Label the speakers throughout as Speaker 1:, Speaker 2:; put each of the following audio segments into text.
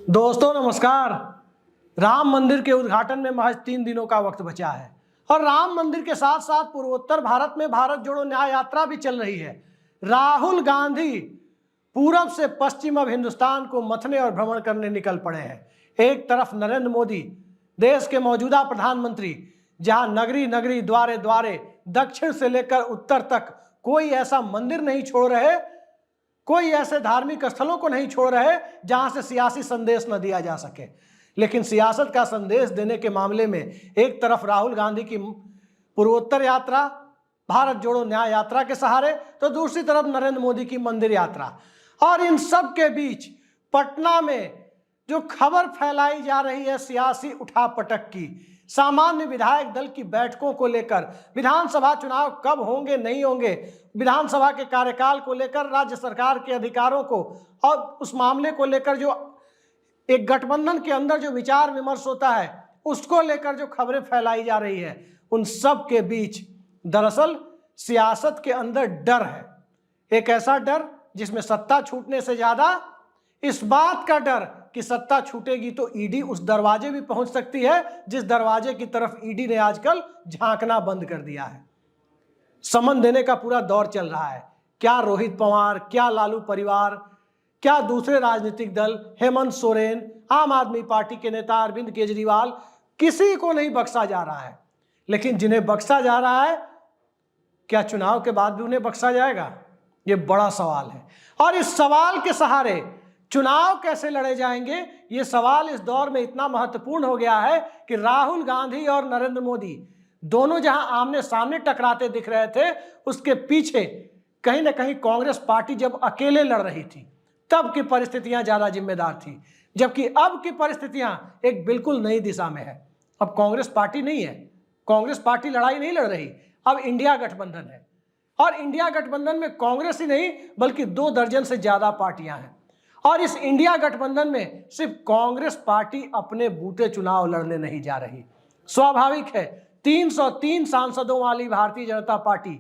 Speaker 1: दोस्तों नमस्कार। राम मंदिर के उद्घाटन में महज 3 दिनों का वक्त बचा है और राम मंदिर के साथ साथ पूर्वोत्तर भारत में भारत जोड़ो न्याय यात्रा भी चल रही है। राहुल गांधी पूरब से पश्चिम अब हिंदुस्तान को मथने और भ्रमण करने निकल पड़े हैं। एक तरफ नरेंद्र मोदी देश के मौजूदा प्रधानमंत्री, जहां नगरी नगरी द्वारे द्वारे दक्षिण से लेकर उत्तर तक कोई ऐसा मंदिर नहीं छोड़ रहे, कोई ऐसे धार्मिक स्थलों को नहीं छोड़ रहे जहां से सियासी संदेश न दिया जा सके। लेकिन सियासत का संदेश देने के मामले में एक तरफ राहुल गांधी की पूर्वोत्तर यात्रा, भारत जोड़ो न्याय यात्रा के सहारे, तो दूसरी तरफ नरेंद्र मोदी की मंदिर यात्रा। और इन सब के बीच पटना में जो खबर फैलाई जा रही है सियासी उठापटक की, सामान्य विधायक दल की बैठकों को लेकर, विधानसभा चुनाव कब होंगे नहीं होंगे, विधानसभा के कार्यकाल को लेकर, राज्य सरकार के अधिकारों को और उस मामले को लेकर जो एक गठबंधन के अंदर जो विचार विमर्श होता है उसको लेकर जो खबरें फैलाई जा रही है, उन सब के बीच दरअसल सियासत के अंदर डर है। एक ऐसा डर जिसमें सत्ता छूटने से ज्यादा इस बात का डर कि सत्ता छूटेगी तो ईडी उस दरवाजे भी पहुंच सकती है जिस दरवाजे की तरफ ईडी ने आजकल झांकना बंद कर दिया है। समन देने का पूरा दौर चल रहा है। क्या रोहित पवार, क्या लालू परिवार, क्या दूसरे राजनीतिक दल, हेमंत सोरेन, आम आदमी पार्टी के नेता अरविंद केजरीवाल, किसी को नहीं बख्शा जा रहा है। लेकिन जिन्हें बख्शा जा रहा है, क्या चुनाव के बाद भी उन्हें बख्शा जाएगा? ये बड़ा सवाल है। और इस सवाल के सहारे चुनाव कैसे लड़े जाएंगे, ये सवाल इस दौर में इतना महत्वपूर्ण हो गया है कि राहुल गांधी और नरेंद्र मोदी दोनों जहां आमने सामने टकराते दिख रहे थे, उसके पीछे कहीं ना कहीं कांग्रेस पार्टी जब अकेले लड़ रही थी तब की परिस्थितियां ज्यादा जिम्मेदार थी, जबकि अब की परिस्थितियां एक बिल्कुल नई दिशा में है। अब कांग्रेस पार्टी नहीं है, कांग्रेस पार्टी लड़ाई नहीं लड़ रही, अब इंडिया गठबंधन है। और इंडिया गठबंधन में कांग्रेस ही नहीं बल्कि 2 दर्जन से ज्यादा पार्टियां हैं। और इस इंडिया गठबंधन में सिर्फ कांग्रेस पार्टी अपने बूते चुनाव लड़ने नहीं जा रही। स्वाभाविक है, 303 सांसदों वाली भारतीय जनता पार्टी,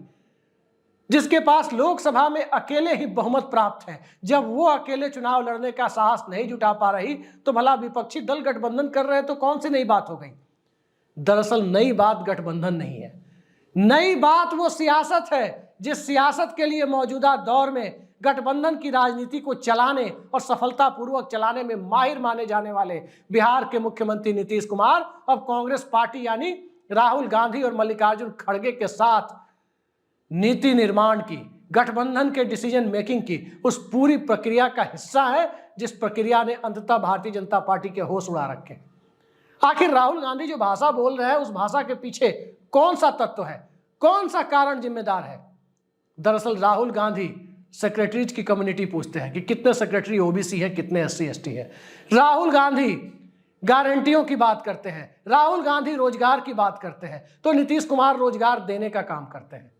Speaker 1: जिसके पास लोकसभा में अकेले ही बहुमत प्राप्त है, जब वो अकेले चुनाव लड़ने का साहस नहीं जुटा पा रही तो भला विपक्षी दल गठबंधन कर रहे तो कौन सी नई बात हो गई? दरअसल नई बात गठबंधन नहीं है, नई बात वो सियासत है जिस सियासत के लिए मौजूदा दौर में गठबंधन की राजनीति को चलाने और सफलतापूर्वक चलाने में माहिर माने जाने वाले बिहार के मुख्यमंत्री नीतीश कुमार अब कांग्रेस पार्टी यानी राहुल गांधी और मल्लिकार्जुन खड़गे के साथ नीति निर्माण की, गठबंधन के डिसीजन मेकिंग की उस पूरी प्रक्रिया का हिस्सा है जिस प्रक्रिया ने अंततः भारतीय जनता पार्टी के होश उड़ा रखे। आखिर राहुल गांधी जो भाषा बोल रहे हैं उस भाषा के पीछे कौन सा तत्व है, कौन सा कारण जिम्मेदार है? दरअसल राहुल गांधी सेक्रेटरीज की कम्युनिटी पूछते हैं कि कितने सेक्रेटरी ओबीसी है, कितने एससी एसटी है। राहुल गांधी गारंटियों की बात करते हैं, राहुल गांधी रोजगार की बात करते हैं, तो नीतीश कुमार रोजगार देने का काम करते हैं।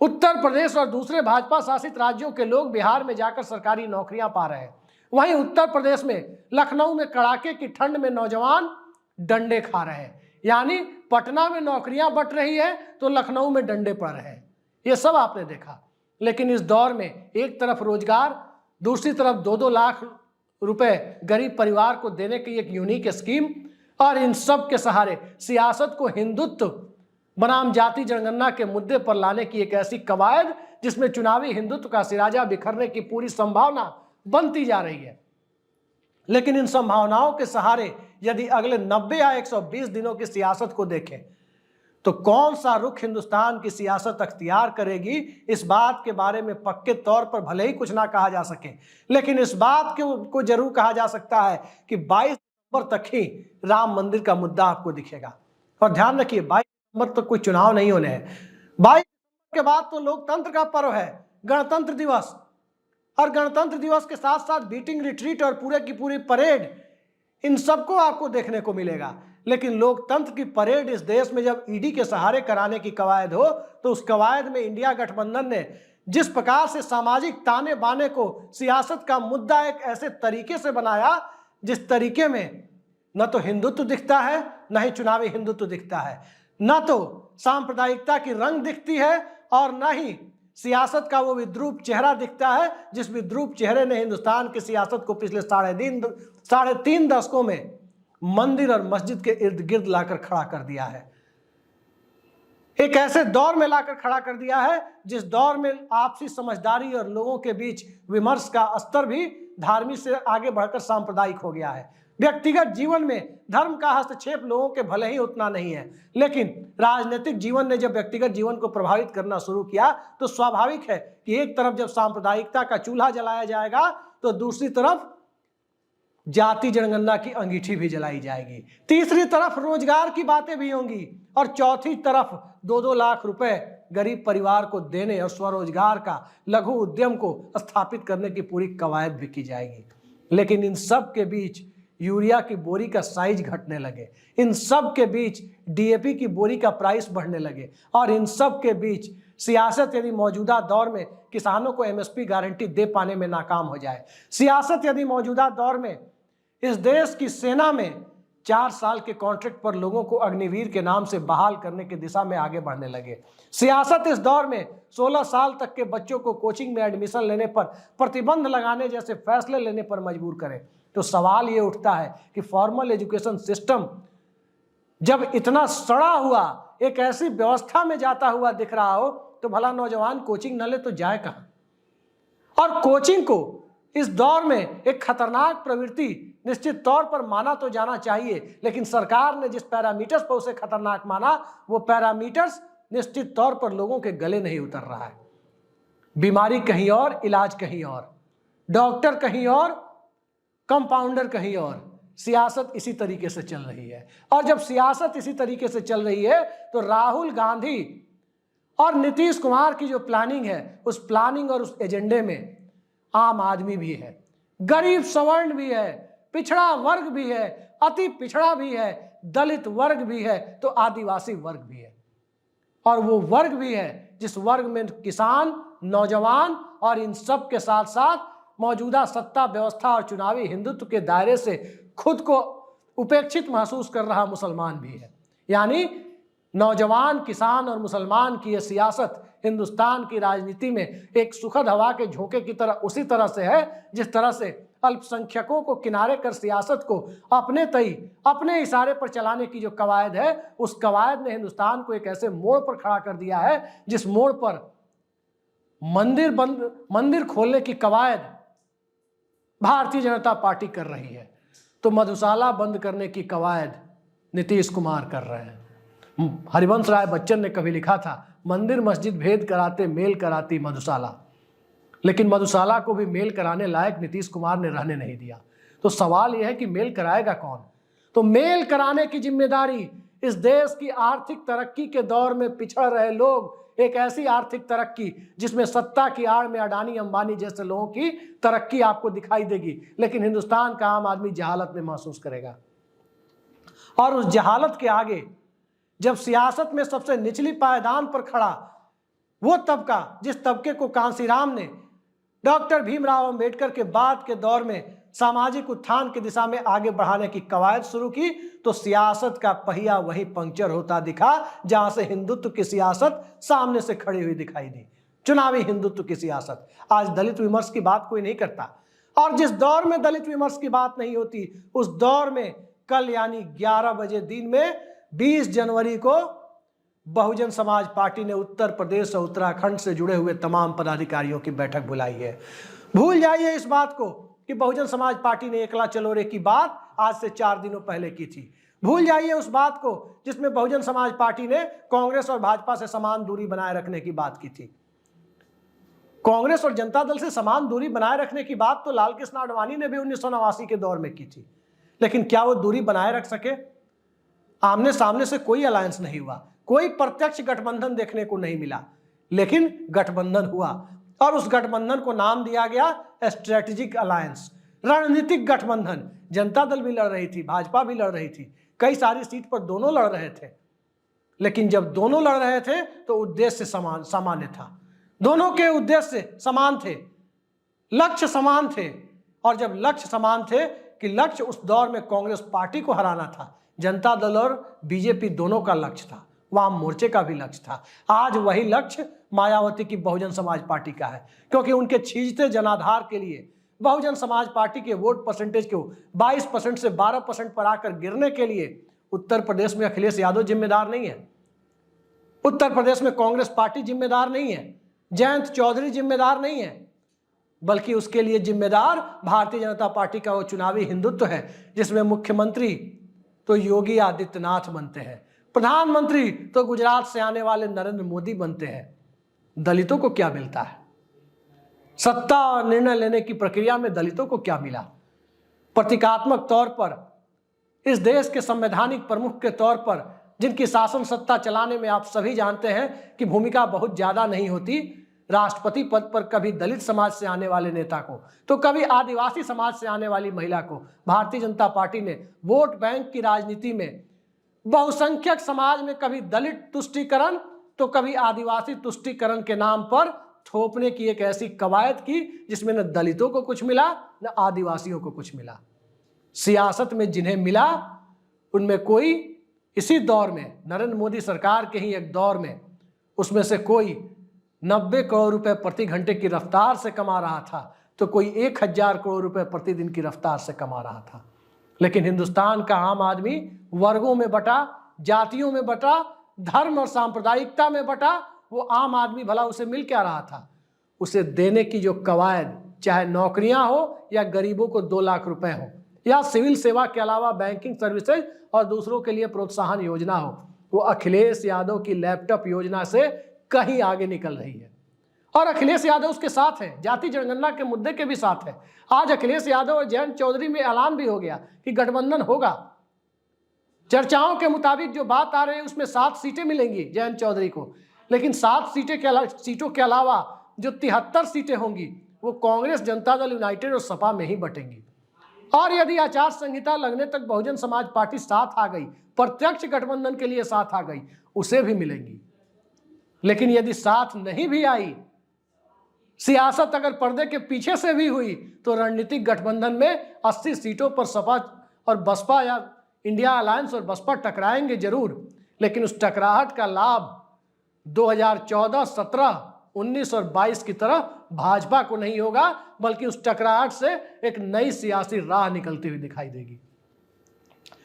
Speaker 1: उत्तर प्रदेश और दूसरे भाजपा शासित राज्यों के लोग बिहार में जाकर सरकारी नौकरियां पा रहे हैं, वहीं उत्तर प्रदेश में लखनऊ में कड़ाके की ठंड में नौजवान डंडे खा रहे हैं। यानी पटना में नौकरियां बंट रही है तो लखनऊ में डंडे पड़ रहे हैं। ये सब आपने देखा। लेकिन इस दौर में एक तरफ रोजगार, दूसरी तरफ 2-2 लाख रुपए गरीब परिवार को देने की एक यूनिक स्कीम, और इन सब के सहारे सियासत को हिंदुत्व बनाम जाति जनगणना के मुद्दे पर लाने की एक ऐसी कवायद जिसमें चुनावी हिंदुत्व का सिराजा बिखरने की पूरी संभावना बनती जा रही है। लेकिन इन संभावनाओं के सहारे यदि अगले 90 या 120 दिनों की सियासत को देखें तो कौन सा रुख हिंदुस्तान की सियासत अख्तियार करेगी, इस बात के बारे में पक्के तौर पर भले ही कुछ ना कहा जा सके, लेकिन इस बात को जरूर कहा जा सकता है कि 22 दिसंबर तक ही राम मंदिर का मुद्दा आपको दिखेगा। और ध्यान रखिए, 22 दिसंबर तक कोई चुनाव नहीं होने हैं। 22 दिसंबर के बाद तो लोकतंत्र का पर्व है, गणतंत्र दिवस, और गणतंत्र दिवस के साथ साथ बीटिंग रिट्रीट और पूरे की पूरी परेड, इन सबको आपको देखने को मिलेगा। लेकिन लोकतंत्र की परेड इस देश में जब ईडी के सहारे कराने की कवायद हो तो उस कवायद में इंडिया गठबंधन ने जिस प्रकार से सामाजिक ताने बाने को सियासत का मुद्दा एक ऐसे तरीके से बनाया जिस तरीके में न तो हिंदुत्व दिखता है, न ही चुनावी हिंदुत्व दिखता है, न तो सांप्रदायिकता की रंग दिखती है और न ही सियासत का वो विद्रूप चेहरा दिखता है जिस विद्रूप चेहरे ने हिंदुस्तान की सियासत को पिछले 3.5 दशकों में मंदिर और मस्जिद के इर्द गिर्द लाकर खड़ा कर दिया है। एक ऐसे दौर में लाकर खड़ा कर दिया है जिस दौर में आपसी समझदारी और लोगों के बीच विमर्श का स्तर भी धार्मिक से आगे बढ़कर सांप्रदायिक हो गया है। व्यक्तिगत जीवन में धर्म का हस्तक्षेप लोगों के भले ही उतना नहीं है, लेकिन राजनीतिक जीवन ने जब व्यक्तिगत जीवन को प्रभावित करना शुरू किया तो स्वाभाविक है कि एक तरफ जब सांप्रदायिकता का चूल्हा जलाया जाएगा तो दूसरी तरफ जाति जनगणना की अंगीठी भी जलाई जाएगी, तीसरी तरफ रोजगार की बातें भी होंगी और चौथी तरफ 2-2 लाख रुपए गरीब परिवार को देने और स्वरोजगार का लघु उद्यम को स्थापित करने की पूरी कवायद भी की जाएगी। लेकिन इन सब के बीच यूरिया की बोरी का साइज घटने लगे, इन सब के बीच डीएपी की बोरी का प्राइस बढ़ने लगे और इन सब के बीच सियासत यदि मौजूदा दौर में किसानों को एमएसपी गारंटी दे पाने में नाकाम हो जाए, सियासत यदि मौजूदा दौर में इस देश की सेना में 4 साल के कॉन्ट्रैक्ट पर लोगों को अग्निवीर के नाम से बहाल करने की दिशा में आगे बढ़ने लगे, सियासत इस दौर में 16 साल तक के बच्चों को कोचिंग में एडमिशन लेने पर प्रतिबंध लगाने जैसे फैसले लेने पर मजबूर करे, तो सवाल ये उठता है कि फॉर्मल एजुकेशन सिस्टम जब इतना सड़ा हुआ एक ऐसी व्यवस्था में जाता हुआ दिख रहा हो तो भला नौजवान कोचिंग न ले तो जाए कहां। और कोचिंग को इस दौर में एक खतरनाक प्रवृत्ति निश्चित तौर पर माना तो जाना चाहिए, लेकिन सरकार ने जिस पैरामीटर्स पर उसे खतरनाक माना वो पैरामीटर्स निश्चित तौर पर लोगों के गले नहीं उतर रहा है। बीमारी कहीं और, इलाज कहीं और, डॉक्टर कहीं और, कंपाउंडर कहीं और, सियासत इसी तरीके से चल रही है। और जब सियासत इसी तरीके से चल रही है तो राहुल गांधी और नीतीश कुमार की जो प्लानिंग है उस प्लानिंग और उस एजेंडे में आम आदमी भी है, गरीब सवर्ण भी है, पिछड़ा वर्ग भी है, अति पिछड़ा भी है, दलित वर्ग भी है, तो आदिवासी वर्ग भी है। और वो वर्ग भी है जिस वर्ग में किसान, नौजवान और इन सब के साथ साथ मौजूदा सत्ता व्यवस्था और चुनावी हिंदुत्व के दायरे से खुद को उपेक्षित महसूस कर रहा मुसलमान भी है। यानी नौजवान, किसान और मुसलमान की यह सियासत हिंदुस्तान की राजनीति में एक सुखद हवा के झोंके की तरह उसी तरह से है जिस तरह से अल्पसंख्यकों को किनारे कर सियासत को अपने तई, अपने इशारे पर चलाने की जो कवायद है, उस कवायद ने हिंदुस्तान को एक ऐसे मोड़ पर खड़ा कर दिया है जिस मोड़ पर मंदिर खोलने की कवायद भारतीय जनता पार्टी कर रही है तो मधुशाला बंद करने की कवायद नीतीश कुमार कर रहे हैं। हरिवंश राय बच्चन ने कभी लिखा था, मंदिर मस्जिद भेद कराते मेल कराती मधुशाला, लेकिन मधुशाला को भी मेल कराने लायक नीतीश कुमार ने रहने नहीं दिया। तो सवाल यह है कि मेल कराएगा कौन? तो मेल कराने की जिम्मेदारी इस देश की आर्थिक तरक्की के दौर में पिछड़ रहे लोग, एक ऐसी आर्थिक तरक्की जिसमें सत्ता की आड़ में अडानी अंबानी जैसे लोगों की तरक्की आपको दिखाई देगी, लेकिन हिंदुस्तान का आम आदमी जहालत में महसूस करेगा। और उस जहालत के आगे जब सियासत में सबसे निचली पायदान पर खड़ा वो तबका, जिस तबके को कांसीराम ने डॉक्टर भीमराव अंबेडकर के बाद के दौर में सामाजिक उत्थान की दिशा में आगे बढ़ाने की कवायद शुरू की, तो सियासत का पहिया वहीं पंक्चर होता दिखा जहां से हिंदुत्व की सियासत सामने से खड़ी हुई दिखाई दी, चुनावी हिंदुत्व की सियासत। आज दलित विमर्श की बात कोई नहीं करता, और जिस दौर में दलित विमर्श की बात नहीं होती उस दौर में कल यानी 11 बजे दिन में 20 जनवरी को बहुजन समाज पार्टी ने उत्तर प्रदेश और उत्तराखंड से जुड़े हुए तमाम पदाधिकारियों की बैठक बुलाई है। भूल जाइए इस बात को कि बहुजन समाज पार्टी ने एकला चलो रे की बात आज से 4 दिनों पहले की थी। भूल जाइए उस बात को जिसमें बहुजन समाज पार्टी ने कांग्रेस और भाजपा से समान दूरी बनाए रखने की बात की थी। कांग्रेस और जनता दल से समान दूरी बनाए रखने की बात तो लाल कृष्ण आडवाणी ने भी 1989 के दौर में की थी, लेकिन क्या वो दूरी बनाए रख सके? आमने सामने से कोई अलायंस नहीं हुआ, कोई प्रत्यक्ष गठबंधन देखने को नहीं मिला, लेकिन गठबंधन हुआ और उस गठबंधन को नाम दिया गया स्ट्रेटेजिक अलायंस, रणनीतिक गठबंधन। जनता दल भी लड़ रही थी, भाजपा भी लड़ रही थी, कई सारी सीट पर दोनों लड़ रहे थे, लेकिन जब दोनों लड़ रहे थे तो उद्देश्य सामान्य था, दोनों के उद्देश्य समान थे, लक्ष्य समान थे। और जब लक्ष्य समान थे कि लक्ष्य उस दौर में कांग्रेस पार्टी को हराना था, जनता दल और बीजेपी दोनों का लक्ष्य था, वाम मोर्चे का भी लक्ष्य था। आज वही लक्ष्य मायावती की बहुजन समाज पार्टी का है, क्योंकि उनके छीजते जनाधार के लिए बहुजन समाज पार्टी के वोट परसेंटेज को 22% से 12% पर आकर गिरने के लिए उत्तर प्रदेश में अखिलेश यादव जिम्मेदार नहीं है, उत्तर प्रदेश में कांग्रेस पार्टी जिम्मेदार नहीं है, जयंत चौधरी जिम्मेदार नहीं है, बल्कि उसके लिए जिम्मेदार भारतीय जनता पार्टी का वो चुनावी हिंदुत्व है, जिसमें मुख्यमंत्री तो योगी आदित्यनाथ बनते हैं, प्रधानमंत्री तो गुजरात से आने वाले नरेंद्र मोदी बनते हैं। दलितों को क्या मिलता है? सत्ता और निर्णय लेने की प्रक्रिया में दलितों को क्या मिला? प्रतीकात्मक तौर पर इस देश के संवैधानिक प्रमुख के तौर पर जिनकी शासन सत्ता चलाने में आप सभी जानते हैं कि भूमिका बहुत ज्यादा नहीं होती, राष्ट्रपति पद पर कभी दलित समाज से आने वाले नेता को तो कभी आदिवासी समाज से आने वाली महिला को भारतीय जनता पार्टी ने वोट बैंक की राजनीति में बहुसंख्यक समाज में कभी दलित तुष्टीकरण तो कभी आदिवासी तुष्टीकरण के नाम पर थोपने की एक ऐसी कवायद की जिसमें न दलितों को कुछ मिला न आदिवासियों को कुछ मिला। सियासत में जिन्हें मिला उनमें कोई इसी दौर में, नरेंद्र मोदी सरकार के ही एक दौर में, उसमें से कोई 90 करोड़ रुपए प्रति घंटे की रफ्तार से कमा रहा था तो कोई 1000 करोड़ रुपए प्रतिदिन की रफ्तार से कमा रहा था। लेकिन हिंदुस्तान का आम आदमी वर्गों में बटा, जातियों में बटा, धर्म और सांप्रदायिकता में बटा, वो आम आदमी भला उसे मिल क्या रहा था? उसे देने की जो कवायद, चाहे नौकरियां हो या गरीबों को 2 लाख रुपए हो या सिविल सेवा के अलावा बैंकिंग सर्विसेज और दूसरों के लिए प्रोत्साहन योजना हो, वो अखिलेश यादव की लैपटॉप योजना से कहीं आगे निकल रही है। और अखिलेश यादव उसके साथ है, जाति जनगणना के मुद्दे के भी साथ है। आज अखिलेश यादव और जयंत चौधरी में ऐलान भी हो गया कि गठबंधन होगा। चर्चाओं के मुताबिक जो बात आ रही है उसमें 7 सीटें मिलेंगी जयंत चौधरी को, लेकिन 7 सीटों के अलावा जो 73 सीटें होंगी वो कांग्रेस, जनता दल यूनाइटेड और सपा में ही बटेंगी। और यदि आचार संहिता लगने तक बहुजन समाज पार्टी साथ आ गई, प्रत्यक्ष गठबंधन के लिए साथ आ गई, उसे भी मिलेंगी। लेकिन यदि साथ नहीं भी आई, सियासत अगर पर्दे के पीछे से भी हुई, तो रणनीतिक गठबंधन में 80 सीटों पर सपा और बसपा या इंडिया अलायंस और बसपा टकराएंगे जरूर, लेकिन उस टकराहट का लाभ 2014, 17, 19 और 22 की तरह भाजपा को नहीं होगा, बल्कि उस टकराहट से एक नई सियासी राह निकलती हुई दिखाई देगी।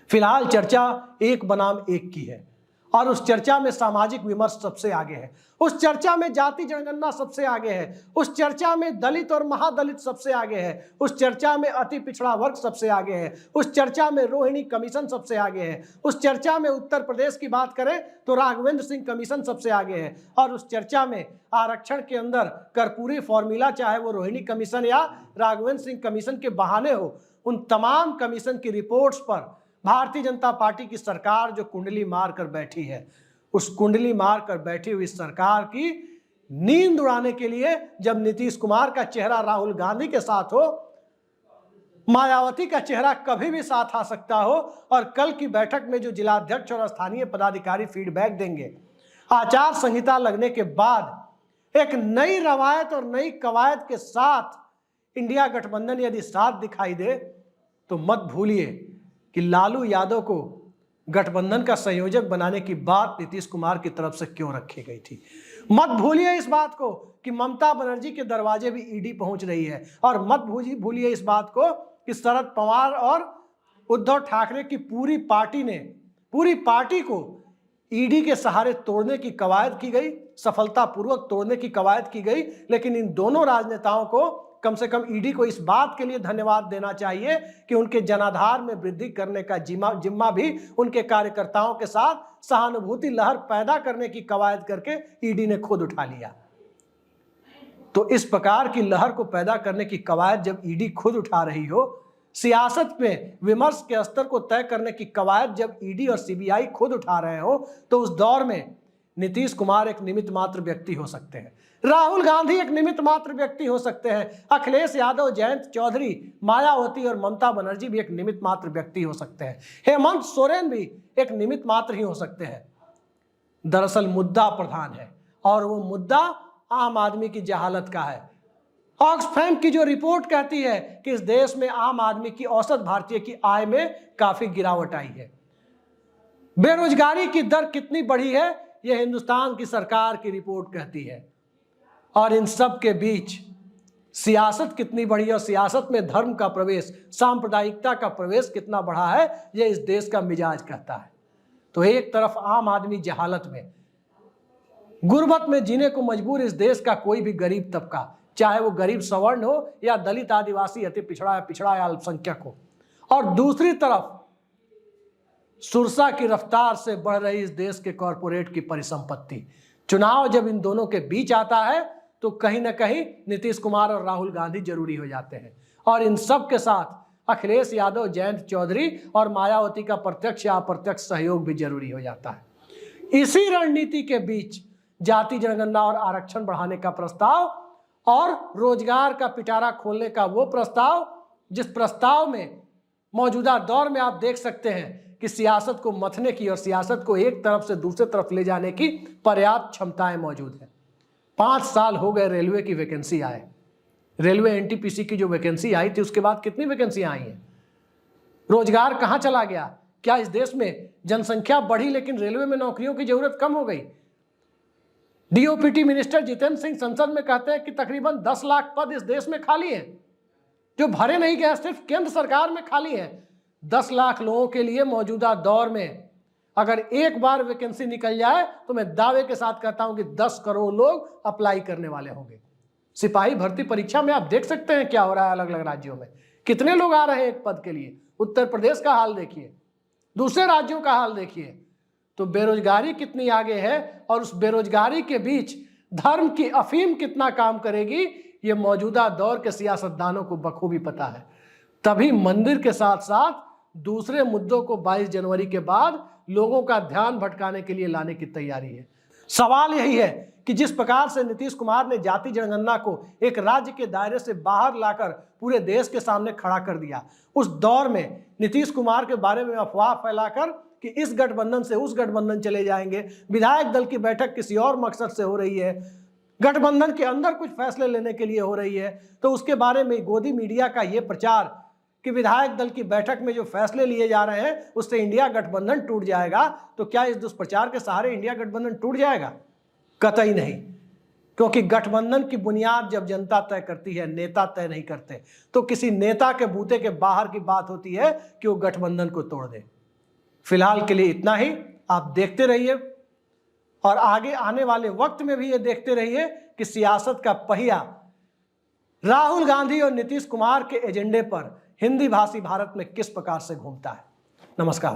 Speaker 1: फिलहाल चर्चा एक बनाम एक की है और उस चर्चा में सामाजिक विमर्श सबसे आगे है, उस चर्चा में जाति जनगणना सबसे आगे है, उस चर्चा में दलित और महादलित सबसे आगे है, उस चर्चा में अति पिछड़ा वर्ग सबसे आगे है, उस चर्चा में रोहिणी कमीशन सबसे आगे है, उस चर्चा में उत्तर प्रदेश की बात करें तो राघवेंद्र सिंह कमीशन सबसे आगे है, और उस चर्चा में आरक्षण के अंदर कर्पूरी फॉर्मूला, चाहे वो रोहिणी कमीशन या राघवेंद्र सिंह कमीशन के बहाने हो, उन तमाम कमीशन की रिपोर्ट्स पर भारतीय जनता पार्टी की सरकार जो कुंडली मार कर बैठी है, उस कुंडली मार कर बैठी हुई सरकार की नींद उड़ाने के लिए जब नीतीश कुमार का चेहरा राहुल गांधी के साथ हो, मायावती का चेहरा कभी भी साथ आ सकता हो, और कल की बैठक में जो जिलाध्यक्ष और स्थानीय पदाधिकारी फीडबैक देंगे, आचार संहिता लगने के बाद एक नई रवायत और नई कवायद के साथ इंडिया गठबंधन यदि साथ दिखाई दे, तो मत भूलिए कि लालू यादव को गठबंधन का संयोजक बनाने की बात नीतीश कुमार की तरफ से क्यों रखी गई थी। मत भूलिए इस बात को कि ममता बनर्जी के दरवाजे भी ईडी पहुंच रही है, और मत भूलिए इस बात को कि शरद पवार और उद्धव ठाकरे की पूरी पार्टी को ईडी के सहारे तोड़ने की कवायद की गई, सफलतापूर्वक तोड़ने की कवायद की गई। लेकिन इन दोनों राजनेताओं को कम से कम ईडी को इस बात के लिए धन्यवाद देना चाहिए कि उनके जनाधार में वृद्धि करने का जिम्मा भी उनके कार्यकर्ताओं के साथ सहानुभूति लहर पैदा करने की कवायद करके ईडी ने खुद उठा लिया। तो इस प्रकार की लहर को पैदा करने की कवायद जब ईडी खुद उठा रही हो, सियासत में विमर्श के स्तर को तय करने की कवायद जब ईडी और सीबीआई खुद उठा रहे हो, तो उस दौर में नीतीश कुमार एक निमित्त मात्र व्यक्ति हो सकते हैं, राहुल गांधी एक निमित्त मात्र व्यक्ति हो सकते हैं, अखिलेश यादव, जयंत चौधरी, मायावती और ममता बनर्जी भी एक निमित्त मात्र व्यक्ति हो सकते हैं, हेमंत सोरेन भी एक निमित्त मात्र ही हो सकते हैं। दरअसल मुद्दा प्रधान है, और वो मुद्दा आम आदमी की जहालत का है। ऑक्सफैम की जो रिपोर्ट कहती है कि इस देश में आम आदमी की, औसत भारतीय की आय में काफी गिरावट आई है। बेरोजगारी की दर कितनी बढ़ी है यह हिंदुस्तान की सरकार की रिपोर्ट कहती है। और इन सब के बीच सियासत कितनी बढ़ी है और सियासत में धर्म का प्रवेश, सांप्रदायिकता का प्रवेश कितना बढ़ा है यह इस देश का मिजाज कहता है। तो एक तरफ आम आदमी जहालत में, गुर्बत में जीने को मजबूर इस देश का कोई भी गरीब तबका, चाहे वो गरीब सवर्ण हो या दलित, आदिवासी, अति पिछड़ा या अल्पसंख्यक हो, और दूसरी तरफ सुरसा की रफ्तार से बढ़ रही इस देश के कॉरपोरेट की परिसंपत्ति। चुनाव जब इन दोनों के बीच आता है तो कहीं ना कहीं नीतीश कुमार और राहुल गांधी जरूरी हो जाते हैं, और इन सब के साथ अखिलेश यादव, जयंत चौधरी और मायावती का प्रत्यक्ष या अप्रत्यक्ष सहयोग भी जरूरी हो जाता है। इसी रणनीति के बीच जाति जनगणना और आरक्षण बढ़ाने का प्रस्ताव और रोजगार का पिटारा खोलने का वो प्रस्ताव, जिस प्रस्ताव में मौजूदा दौर में आप देख सकते हैं कि सियासत को मथने की और सियासत को एक तरफ से दूसरे तरफ ले जाने की पर्याप्त क्षमताएं मौजूद हैं। 5 साल हो गए रेलवे की वैकेंसी आए, रेलवे एनटीपीसी की जो वैकेंसी आई थी उसके बाद कितनी वैकेंसियां आई हैं? रोजगार कहां चला गया? क्या इस देश में जनसंख्या बढ़ी लेकिन रेलवे में नौकरियों की जरूरत कम हो गई? डीओपीटी मिनिस्टर जितेंद्र सिंह संसद में कहते हैं कि तकरीबन 10 लाख पद इस देश में खाली हैं, जो भरे नहीं गए, सिर्फ केंद्र सरकार में खाली है। 10 लाख लोगों के लिए मौजूदा दौर में अगर एक बार वैकेंसी निकल जाए तो मैं दावे के साथ कहता हूं कि 10 करोड़ लोग अप्लाई करने वाले होंगे। सिपाही भर्ती परीक्षा में आप देख सकते हैं क्या हो रहा है अलग अलग राज्यों में, कितने लोग आ रहे हैं एक पद के लिए। उत्तर प्रदेश का हाल देखिए, दूसरे राज्यों का हाल देखिए। तो बेरोजगारी कितनी आगे है और उस बेरोजगारी के बीच धर्म की अफीम कितना काम करेगी ये मौजूदा दौर के सियासतदानों को बखूबी पता है। तभी मंदिर के साथ साथ दूसरे मुद्दों को 22 जनवरी के बाद लोगों का ध्यान भटकाने के लिए लाने की तैयारी है। सवाल यही है कि जिस प्रकार से नीतीश कुमार ने जाति जनगणना को एक राज्य के दायरे से बाहर लाकर पूरे देश के सामने खड़ा कर दिया, उस दौर में नीतीश कुमार के बारे में अफवाह फैलाकर कि इस गठबंधन से उस गठबंधन चले जाएंगे, विधायक दल की बैठक किसी और मकसद से हो रही है, गठबंधन के अंदर कुछ फैसले लेने के लिए हो रही है, तो उसके बारे में गोदी मीडिया का ये प्रचार कि विधायक दल की बैठक में जो फैसले लिए जा रहे हैं उससे इंडिया गठबंधन टूट जाएगा, तो क्या इस दुष्प्रचार के सहारे इंडिया गठबंधन टूट जाएगा? कतई नहीं, क्योंकि गठबंधन की बुनियाद जब जनता तय करती है, नेता तय नहीं करते। तो किसी नेता के बूते के बाहर की बात होती है कि वो गठबंधन को तोड़ दे। फिलहाल के लिए इतना ही, आप देखते रहिए और आगे आने वाले वक्त में भी ये देखते रहिए कि सियासत का पहिया राहुल गांधी और नीतीश कुमार के एजेंडे पर हिंदी भाषी भारत में किस प्रकार से घूमता है। नमस्कार।